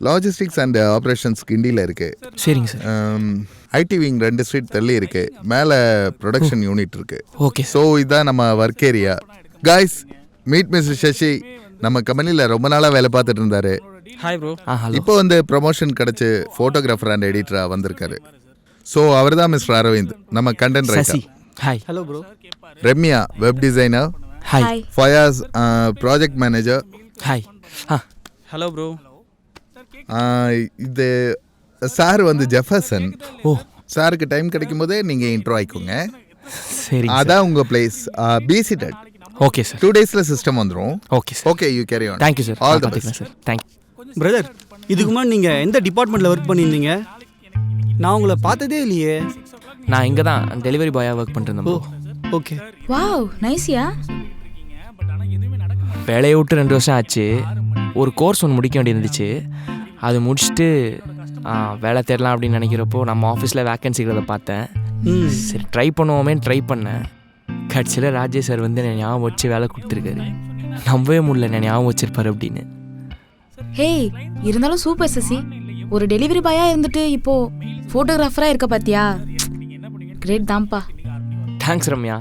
Logistics and operations கிண்டியில் இருக்கு. சரிங்க சார். ஐடி விங் 2 ஸ்ட்ரீட் தள்ளி இருக்கு. மேலே ப்ரொடக்ஷன் யூனிட் இருக்கு. ஓகே. ஸோ இதுதான் நம்ம work area. Guys, meet mister Sashi. நம்ம கம்பெனியில் ரொம்ப நாளாக வேலை பார்த்துட்டு இருந்தாரு. Hi bro. ஹலோ. இப்போ வந்து ப்ரமோஷன் கிடச்சி ஃபோட்டோகிராஃபர் அண்ட் எடிட்டராக வந்திருக்காரு. ஸோ அவர் தான் மிஸ்டர் அரவிந்த், நம்ம content Sasi. Writer. Hi. Hello bro. Ramya, web designer. Hi. Fayaz, project manager. Hi. Hello bro. இது சார் வந்து ஜெஃபர்சன். ஓ, சாருக்கு டைம் கிடைக்கும் போதே நீங்கள் இன்ட்ரோ ஆயிக்கோங்க. சரிங்க சார். அதான் உங்கள் place. Be seated. Okay sir. 2 daysல சிஸ்டம் வந்துடும். Okay sir. Okay, you carry on. Thank you sir. All the பார்த்துக்கலாம் சார். தேங்க்யூ. பிரதர், இதுக்கு முன்னாடி நீங்கள் எந்த டிபார்ட்மெண்ட்டில் ஒர்க் பண்ணியிருந்தீங்க? நான் உங்களை பார்த்ததே இல்லையே. நான் இங்கே தான் டெலிவரி பாயாக ஒர்க் பண்ணிருந்தேன் ஓ, bro. ஓகே. வாவ், நைஸ்யா. வேலையை விட்டு 2 வருஷம் ஆச்சு. ஒரு கோர்ஸ் ஒன்று முடிக்க வேண்டியிருந்துச்சு. அது முடிச்சுட்டு வேலை தேடலாம் அப்படின்னு நினைக்கிறப்போ நம்ம ஆஃபீஸில் வேக்கன்சிக்கிறத பார்த்தேன். சரி ட்ரை பண்ணுவோமேன்னு ட்ரை பண்ணேன். கடைசியில் ராஜேஷ் சார் வந்து என்னை ஞாபகம் வச்சு வேலை கொடுத்துருக்காரு. நம்பவே முடியல என்னை ஞாபகம் வச்சிருப்பாரு அப்படின்னு. ஹேய், இருந்தாலும் சூப்பர் சசி. ஒரு டெலிவரி பாயா இருந்துட்டு இப்போ ஃபோட்டோகிராஃபரா இருக்க பாத்தியா? கிரேட் தான்ப்பா. தேங்க்ஸ் ரம்யா.